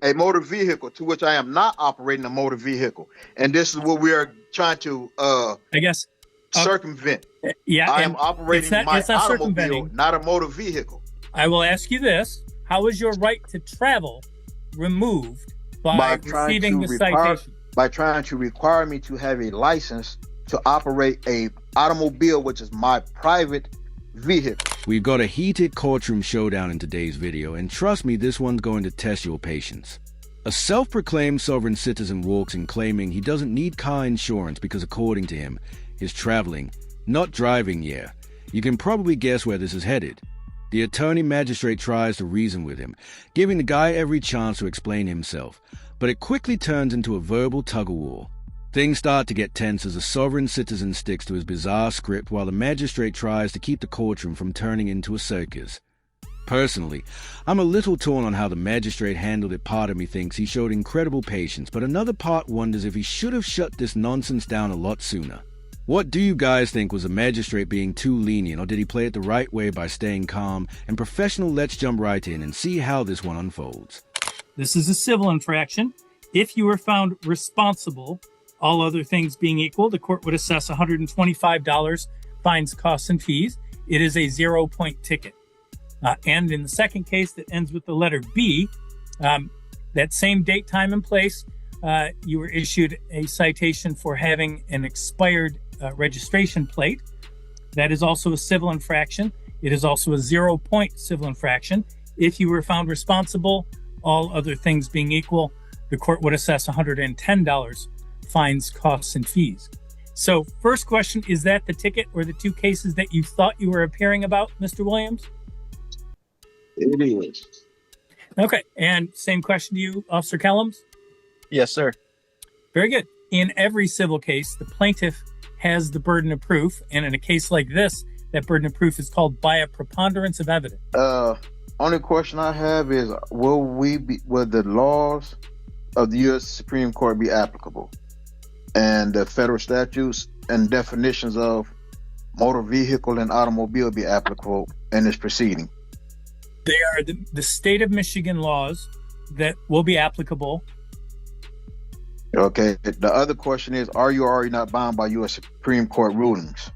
a motor vehicle, to which I am not operating a motor vehicle. And this is what we are trying to I guess circumvent. Yeah, I am operating my automobile, not a motor vehicle. I will ask you this: how is your right to travel removed by receiving the citation? By trying to require me to have a license to operate a automobile, which is my private vehicle. We've got a heated courtroom showdown in today's video, and trust me, this one's going to test your patience. A self-proclaimed sovereign citizen walks in claiming he doesn't need car insurance because, according to him, he's traveling, not driving. Yeah, you can probably guess where this is headed. The attorney magistrate tries to reason with him, giving the guy every chance to explain himself, but it quickly turns into a verbal tug-of-war. Things start to get tense as a sovereign citizen sticks to his bizarre script while the magistrate tries to keep the courtroom from turning into a circus. Personally, I'm a little torn on how the magistrate handled it. Part of me thinks he showed incredible patience, but another part wonders if he should have shut this nonsense down a lot sooner. What do you guys think? Was the magistrate being too lenient, or did he play it the right way by staying calm and professional? Let's jump right in and see how this one unfolds. This is a civil infraction. If you were found responsible, all other things being equal, the court would assess $125 fines, costs, and fees. It is a 0-point ticket. And in the second case that ends with the letter B, that same date, time, and place, you were issued a citation for having an expired registration plate. That is also a civil infraction. It is also a 0-point civil infraction. If you were found responsible, all other things being equal, the court would assess $110 fines, costs, and fees. So first question, is that the ticket or the two cases that you thought you were appearing about, Mr. Williams? It is. Okay, and same question to you, Officer Kellums? Yes, sir. Very good. In every civil case, the plaintiff has the burden of proof, and in a case like this, that burden of proof is called by a preponderance of evidence. Only question I have is, will the laws of the U.S. Supreme Court be applicable, and the federal statutes and definitions of motor vehicle and automobile be applicable in this proceeding? They are the state of Michigan laws that will be applicable. Okay. The other question is, are you already not bound by U.S. Supreme Court rulings?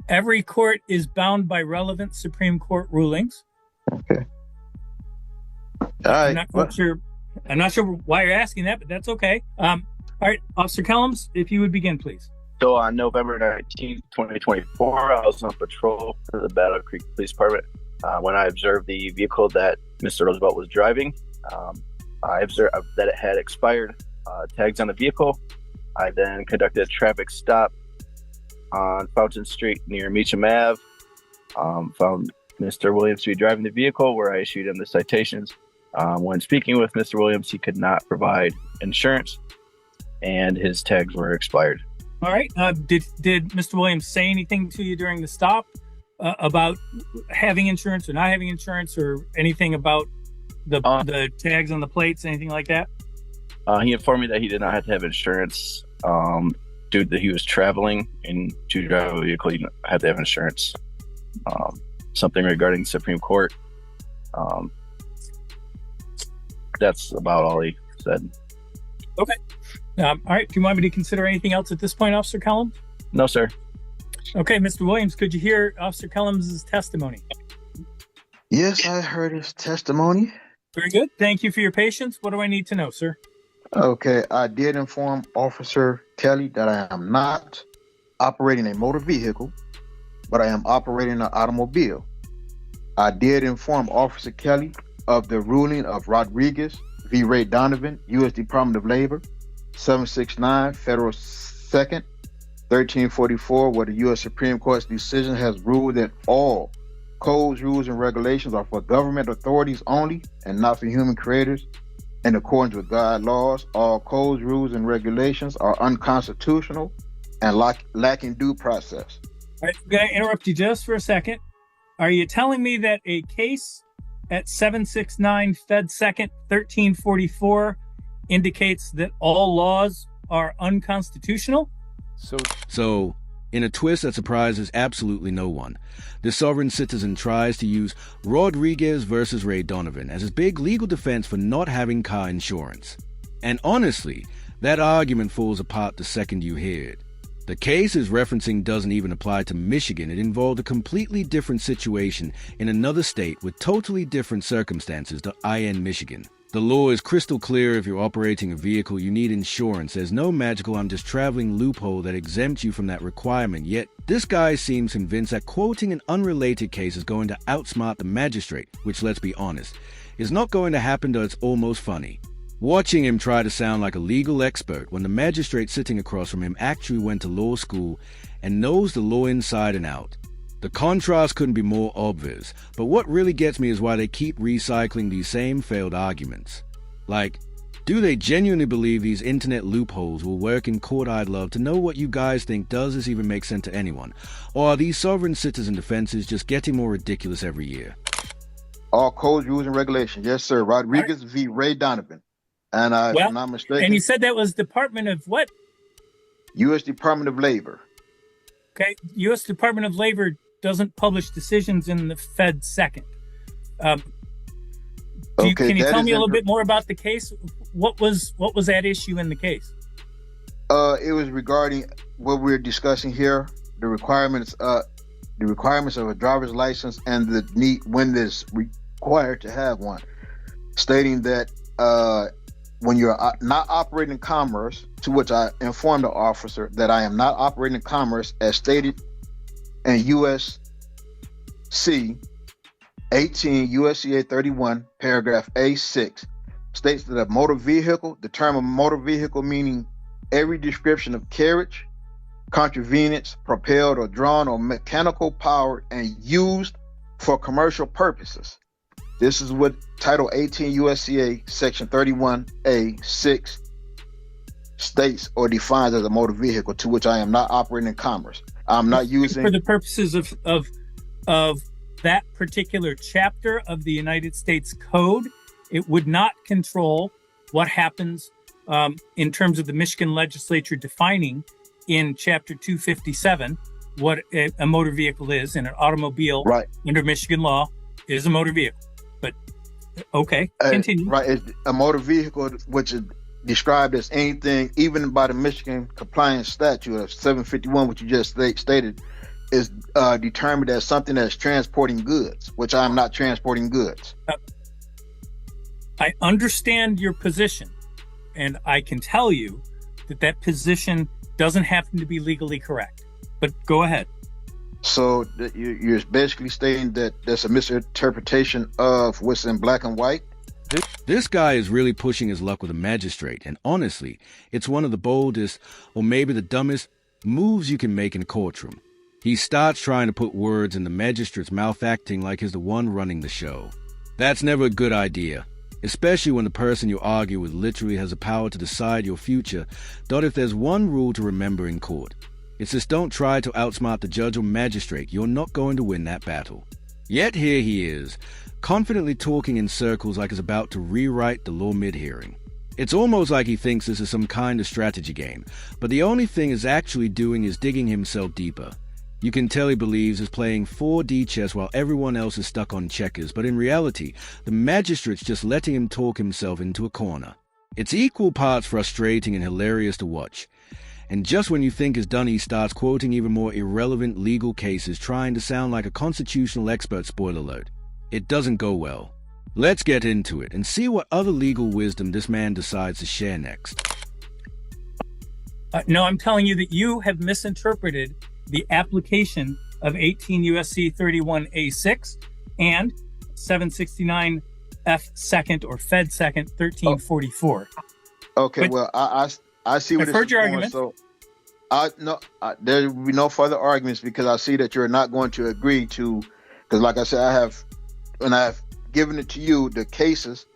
Every court is bound by relevant Supreme Court rulings. Okay. All right. I'm not sure why you're asking that, but that's okay. All right, Officer Kellums, if you would begin, please. So on November 19th, 2024, I was on patrol for the Battle Creek Police Department when I observed the vehicle that Mr. Roosevelt was driving. I observed that it had expired tags on the vehicle. I then conducted a traffic stop on Fountain Street near Meacham Ave. Found Mr. Williams to be driving the vehicle, where I issued him the citations. When speaking with Mr. Williams, he could not provide insurance, and his tags were expired. All right. Did Mr. Williams say anything to you during the stop about having insurance or not having insurance, or anything about the tags on the plates, anything like that? He informed me that he did not have to have insurance due to that he was traveling, and to drive a vehicle, you had to have insurance. Something regarding Supreme Court. That's about all he said. Okay. All right. Do you want me to consider anything else at this point, Officer Kellums? No, sir. Okay, Mr. Williams, could you hear Officer Kellums' testimony? Yes, I heard his testimony. Very good. Thank you for your patience. What do I need to know, sir? Okay, I did inform Officer Kelly that I am not operating a motor vehicle, but I am operating an automobile. I did inform Officer Kelly of the ruling of Rodriguez v. Ray Donovan, U.S. Department of Labor, 769 Federal 2nd, 1344, where the U.S. Supreme Court's decision has ruled that all codes, rules, and regulations are for government authorities only and not for human creators. In accordance with God laws, all codes, rules, and regulations are unconstitutional and lacking due process. All right, I'm going to interrupt you just for a second. Are you telling me that a case at 769 Fed 2nd, 1344 indicates that all laws are unconstitutional? So In a twist that surprises absolutely no one, the sovereign citizen tries to use Rodriguez versus Ray Donovan as his big legal defense for not having car insurance. And honestly, that argument falls apart the second you hear it. The case is referencing doesn't even apply to Michigan. It involved a completely different situation in another state with totally different circumstances, the IN Michigan. The law is crystal clear. If you're operating a vehicle, you need insurance. There's no magical I'm just traveling loophole that exempts you from that requirement. Yet, this guy seems convinced that quoting an unrelated case is going to outsmart the magistrate, which, let's be honest, is not going to happen, though it's almost funny. Watching him try to sound like a legal expert when the magistrate sitting across from him actually went to law school and knows the law inside and out. The contrast couldn't be more obvious, but what really gets me is why they keep recycling these same failed arguments. Like, do they genuinely believe these internet loopholes will work in court? I'd love to know what you guys think. Does this even make sense to anyone? Or are these sovereign citizen defenses just getting more ridiculous every year? All codes, rules, and regulations. Yes, sir. Rodriguez v. Ray Donovan. And if I'm not mistaken. And you said that was Department of what? U.S. Department of Labor. Okay. U.S. Department of Labor doesn't publish decisions in the Fed second. Can you tell me a little bit more about the case? What was that issue in the case? It was regarding what we're discussing here, the requirements of a driver's license and the need when it's required to have one, stating that when you're not operating in commerce, to which I informed the officer that I am not operating in commerce as stated in U.S.C. 18 U.S.C.A. 31, paragraph A6, states that a motor vehicle, the term of motor vehicle meaning every description of carriage, contrivance, propelled or drawn or mechanical powered and used for commercial purposes. This is what Title 18 U.S.C.A. Section 31A6 states or defines as a motor vehicle, to which I am not operating in commerce. I'm not using... For the purposes of that particular chapter of the United States Code, it would not control what happens in terms of the Michigan legislature defining in Chapter 257 what a motor vehicle is, and an automobile under Michigan law is a motor vehicle. But okay, continue. It's a motor vehicle, which is described as anything, even by the Michigan compliance statute of 751, which you just stated, is determined as something that's transporting goods, which I'm not transporting goods. I understand your position, and I can tell you that position doesn't happen to be legally correct. But go ahead. So you're basically stating that there's a misinterpretation of what's in black and white? This guy is really pushing his luck with a magistrate, and honestly, it's one of the boldest, or maybe the dumbest, moves you can make in a courtroom. He starts trying to put words in the magistrate's mouth, acting like he's the one running the show. That's never a good idea, especially when the person you argue with literally has the power to decide your future. If there's one rule to remember in court, it's just don't try to outsmart the judge or magistrate. You're not going to win that battle. Yet here he is, confidently talking in circles like he's about to rewrite the law mid-hearing. It's almost like he thinks this is some kind of strategy game, but the only thing he's actually doing is digging himself deeper. You can tell he believes he's playing 4D chess while everyone else is stuck on checkers, but in reality, the magistrate's just letting him talk himself into a corner. It's equal parts frustrating and hilarious to watch. And just when you think he's done, he starts quoting even more irrelevant legal cases, trying to sound like a constitutional expert. Spoiler alert. It doesn't go well. Let's get into it and see what other legal wisdom this man decides to share next. No, I'm telling you that you have misinterpreted the application of 18 U.S.C. 31A6 and 769 F second or Fed second 1344. Okay, well, I see what I've heard your argument. So there will be no further arguments because I see that you're not going to agree to, because like I said, I've given it to you, the cases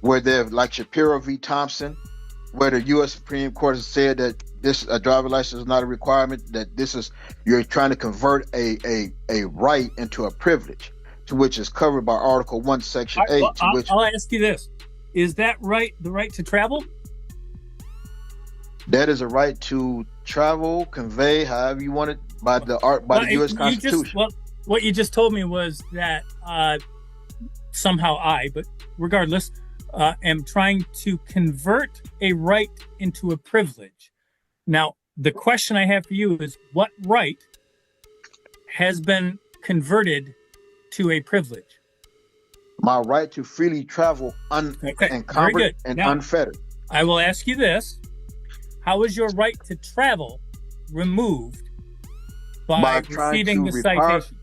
where they're like Shapiro v. Thompson, where the U.S. Supreme Court has said that a driver license is not a requirement, that you're trying to convert a right into a privilege, to which is covered by Article 1, Section 8. I'll ask you this. Is that right, the right to travel? That is a right to travel, convey, however you want it, by the U.S. Constitution. What you just told me was that somehow but regardless, am trying to convert a right into a privilege. Now, the question I have for you is, what right has been converted to a privilege? My right to freely travel unencumbered and now, unfettered. I will ask you this. How is your right to travel removed by receiving the citation?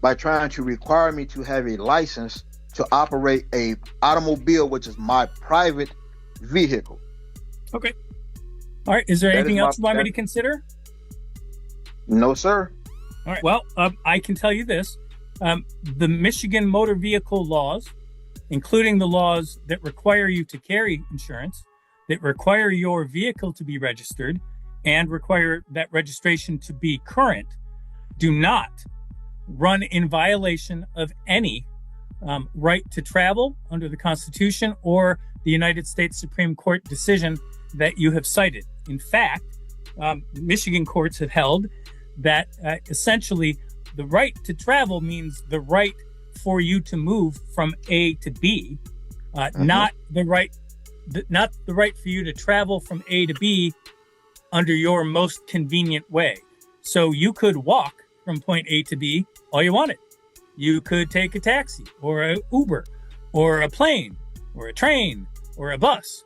By trying to require me to have a license to operate a automobile, which is my private vehicle. Okay. All right. Is there anything else you want me to consider? No, sir. All right. Well, I can tell you this. The Michigan motor vehicle laws, including the laws that require you to carry insurance, that require your vehicle to be registered, and require that registration to be current, do not run in violation of any right to travel under the Constitution or the United States Supreme Court decision that you have cited. In fact, Michigan courts have held that essentially the right to travel means the right for you to move from A to B, not the right for you to travel from A to B under your most convenient way. So you could walk from point A to B all you wanted. You could take a taxi or an Uber or a plane or a train or a bus.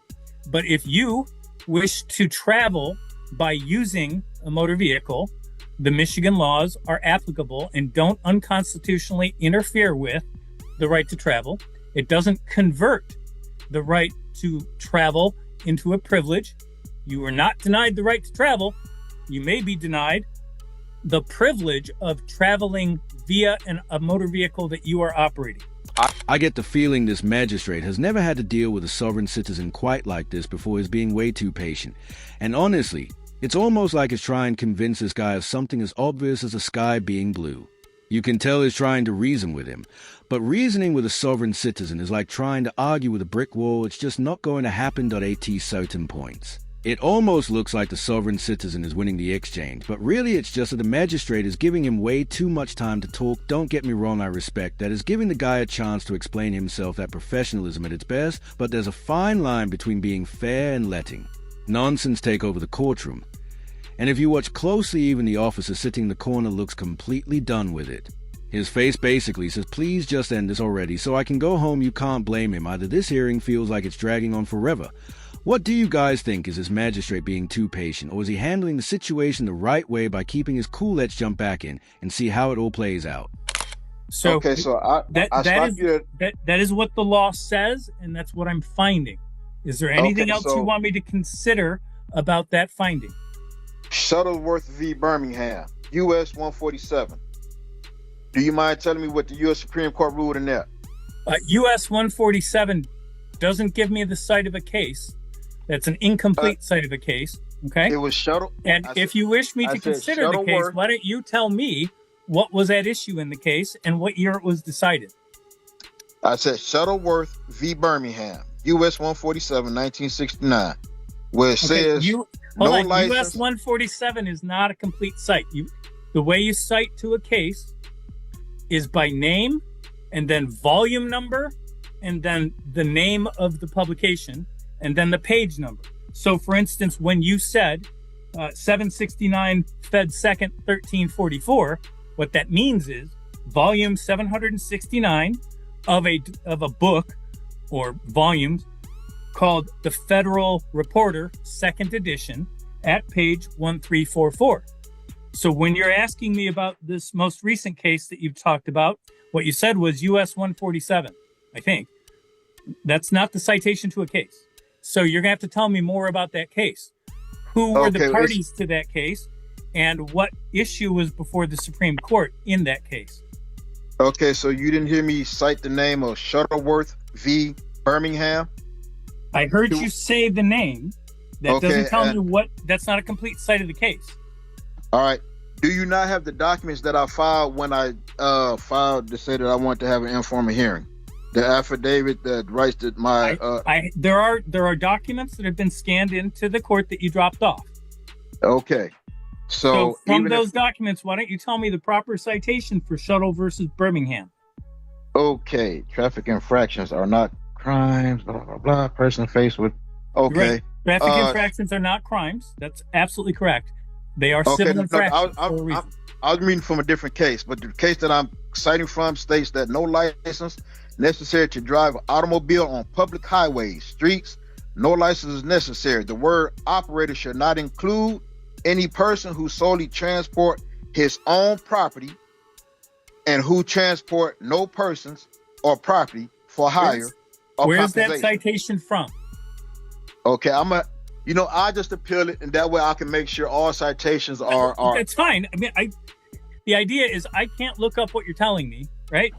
But if you wish to travel by using a motor vehicle, the Michigan laws are applicable and don't unconstitutionally interfere with the right to travel. It doesn't convert the right to travel into a privilege. You are not denied the right to travel. You may be denied the privilege of traveling via a motor vehicle that you are operating. I get the feeling this magistrate has never had to deal with a sovereign citizen quite like this before. He's being way too patient. And honestly, it's almost like he's trying to convince this guy of something as obvious as the sky being blue. You can tell he's trying to reason with him. But reasoning with a sovereign citizen is like trying to argue with a brick wall. It's just not going to happen. At certain points. It almost looks like the sovereign citizen is winning the exchange, but really it's just that the magistrate is giving him way too much time to talk. Don't get me wrong, I respect that. Is giving the guy a chance to explain himself, that professionalism at its best, but there's a fine line between being fair and letting nonsense take over the courtroom. And if you watch closely, even the officer sitting in the corner looks completely done with it. His face basically says, please just end this already so I can go home. You can't blame him. Either this hearing feels like it's dragging on forever. What do you guys think? Is this magistrate being too patient, or is he handling the situation the right way by keeping his cool? Let's jump back in and see how it all plays out. So that is what the law says, and that's what I'm finding. Is there anything else you want me to consider about that finding? Shuttleworth v. Birmingham, U.S. 147. Do you mind telling me what the U.S. Supreme Court ruled in that? U.S. 147 doesn't give me the site of a case. That's an incomplete site of a case. Okay. It was shuttle. And if you wish me to consider the case, why don't you tell me what was at issue in the case and what year it was decided? I said Shuttleworth v. Birmingham, U.S. 147, 1969, where it says no license. U.S. 147 is not a complete site. The way you cite to a case is by name and then volume number and then the name of the publication and then the page number. So, for instance, when you said 769 Fed 2nd 1344, what that means is volume 769 of a book or volumes called the Federal Reporter, 2nd edition, at page 1344. So when you're asking me about this most recent case that you've talked about, what you said was US 147, I think. That's not the citation to a case. So you're going to have to tell me more about that case. Who were the parties to that case, and what issue was before the Supreme Court in that case? Okay, so you didn't hear me cite the name of Shuttleworth v. Birmingham? I heard you say the name. That doesn't tell me what. That's not a complete cite of the case. All right. Do you not have the documents that I filed when I filed to say that I want to have an informal hearing? The affidavit that writes that my there are documents that have been scanned into the court that you dropped off. Okay. So from even those documents, why don't you tell me the proper citation for Shuttle versus Birmingham? okay, traffic infractions are not crimes, blah blah blah. Person faced with okay. Right. Traffic infractions are not crimes. That's absolutely correct. They are Okay, civil no, infractions for a reason. I was reading from a different case, but the case that I'm citing from states that no license necessary to drive an automobile on public highways, streets. No license is necessary. The word operator should not include any person who solely transport his own property and who transport no persons or property for hire or Where's that compensation. citation from? Okay, I just appeal it, and that way I can make sure all citations are. That's fine. I mean, the idea is I can't look up what you're telling me, right,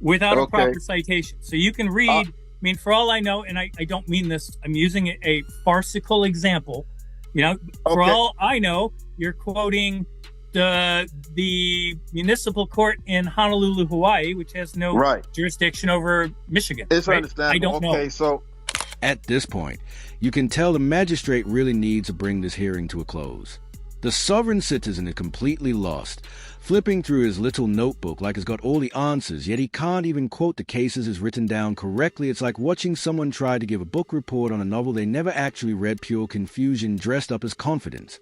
without a proper citation. So you can read. I mean, for all I know, and I don't mean this, I'm using a farcical example. For all I know, you're quoting the municipal court in Honolulu, Hawaii, which has no jurisdiction over Michigan. It's understandable. I don't know. So at this point, you can tell the magistrate really needs to bring this hearing to a close. The sovereign citizen is completely lost, flipping through his little notebook like he's got all the answers, yet he can't even quote the cases as written down correctly. It's like watching someone try to give a book report on a novel they never actually read, pure confusion dressed up as confidence.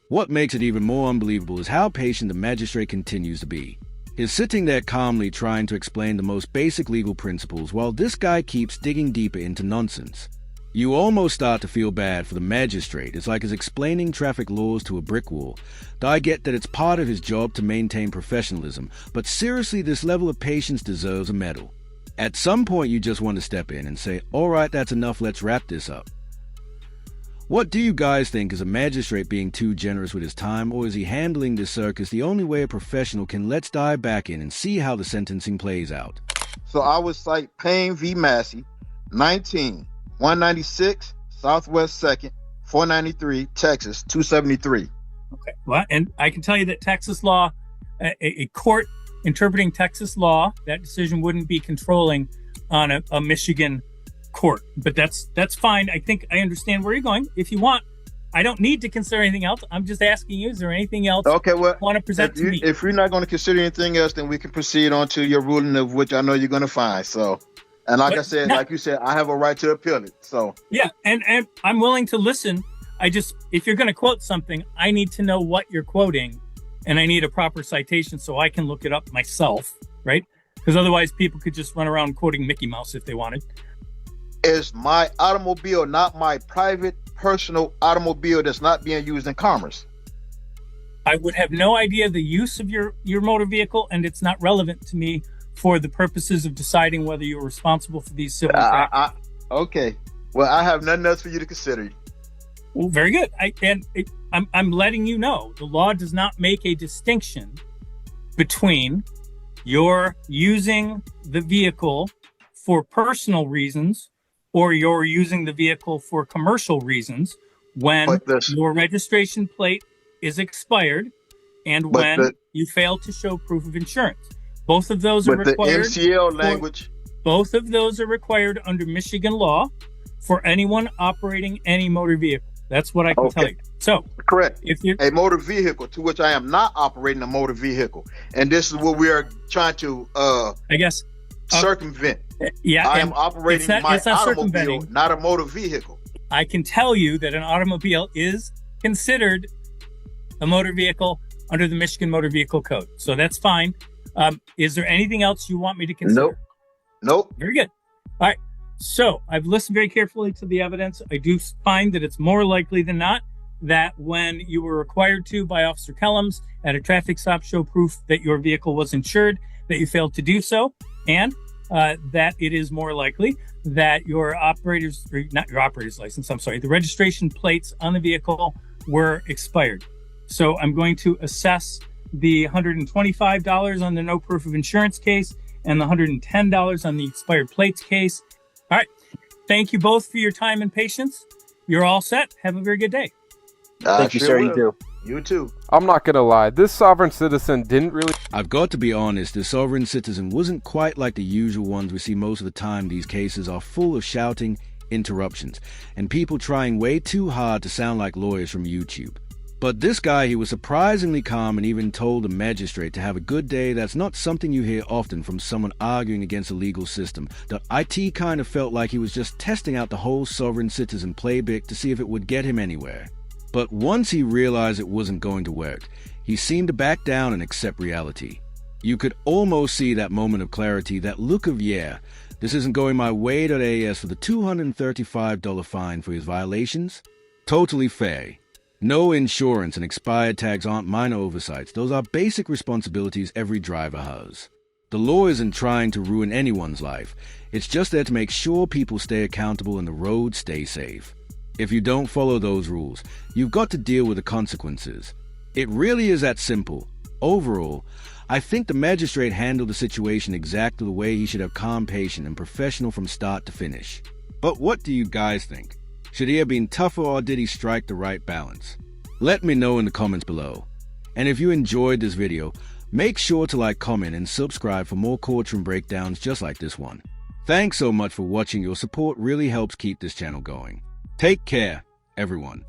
What makes it even more unbelievable is how patient the magistrate continues to be. He's sitting there calmly trying to explain the most basic legal principles while this guy keeps digging deeper into nonsense. You almost start to feel bad for the magistrate. It's like he's explaining traffic laws to a brick wall. I get that it's part of his job to maintain professionalism, but seriously, this level of patience deserves a medal. At some point, you just want to step in and say, all right, that's enough, let's wrap this up. What do you guys think? Is a magistrate being too generous with his time, or is he handling this circus the only way a professional can? Let's dive back in and see how the sentencing plays out. So I would cite Payne v. Massey, 196 Southwest 2nd, 493, Texas, 273. Okay. Well, and I can tell you that Texas law, a court interpreting Texas law, that decision wouldn't be controlling on a Michigan court. But that's fine. I think I understand where you're going. If you want, I don't need to consider anything else. I'm just asking you, is there anything else you want to present to me? If you're not going to consider anything else, then we can proceed on to your ruling, of which I know you're going to find. So, and like you said, I have a right to appeal it. So yeah, and I'm willing to listen. If you're going to quote something, I need to know what you're quoting, and I need a proper citation so I can look it up myself, right? Because otherwise people could just run around quoting Mickey Mouse if they wanted. Is my automobile not my private, personal automobile that's not being used in commerce? I would have no idea the use of your motor vehicle, and it's not relevant to me for the purposes of deciding whether you're responsible for these civil infractions. Okay. Well, I have nothing else for you to consider. Well, very good. I'm letting you know the law does not make a distinction between your using the vehicle for personal reasons or you're using the vehicle for commercial reasons when your registration plate is expired and when you fail to show proof of insurance. Both of those are required. The MCL language. Both of those are required under Michigan law for anyone operating any motor vehicle. That's what I can tell you. So correct. If you're a motor vehicle, to which I am not operating a motor vehicle, and this is what we are trying to circumvent. Yeah, I am operating my automobile, not a motor vehicle. I can tell you that an automobile is considered a motor vehicle under the Michigan Motor Vehicle Code. So that's fine. Is there anything else you want me to consider? Nope. Very good. All right. So I've listened very carefully to the evidence. I do find that it's more likely than not that when you were required to by Officer Kellums at a traffic stop show proof that your vehicle was insured, that you failed to do so, and that it is more likely that the registration plates on the vehicle were expired. So I'm going to assess the $125 on the no proof of insurance case and the $110 on the expired plates case. All right. Thank you both for your time and patience. You're all set. Have a very good day. Thank you, sir. You too. You too. I'm not gonna lie, this sovereign citizen didn't really... I've got to be honest, the sovereign citizen wasn't quite like the usual ones we see most of the time. These cases are full of shouting, interruptions, and people trying way too hard to sound like lawyers from YouTube. But this guy, he was surprisingly calm and even told the magistrate to have a good day. That's not something you hear often from someone arguing against a legal system. The IT kind of felt like he was just testing out the whole sovereign citizen playbook to see if it would get him anywhere. But once he realized it wasn't going to work, he seemed to back down and accept reality. You could almost see that moment of clarity, that look of, yeah, this isn't going my way. As for the $235 fine for his violations, totally fair. No insurance and expired tags aren't minor oversights. Those are basic responsibilities every driver has. The law isn't trying to ruin anyone's life. It's just there to make sure people stay accountable and the roads stay safe. If you don't follow those rules, you've got to deal with the consequences. It really is that simple. Overall, I think the magistrate handled the situation exactly the way he should have: calm, patient, and professional from start to finish. But what do you guys think? Should he have been tougher, or did he strike the right balance? Let me know in the comments below. And if you enjoyed this video, make sure to like, comment, and subscribe for more courtroom breakdowns just like this one. Thanks so much for watching. Your support really helps keep this channel going. Take care, everyone.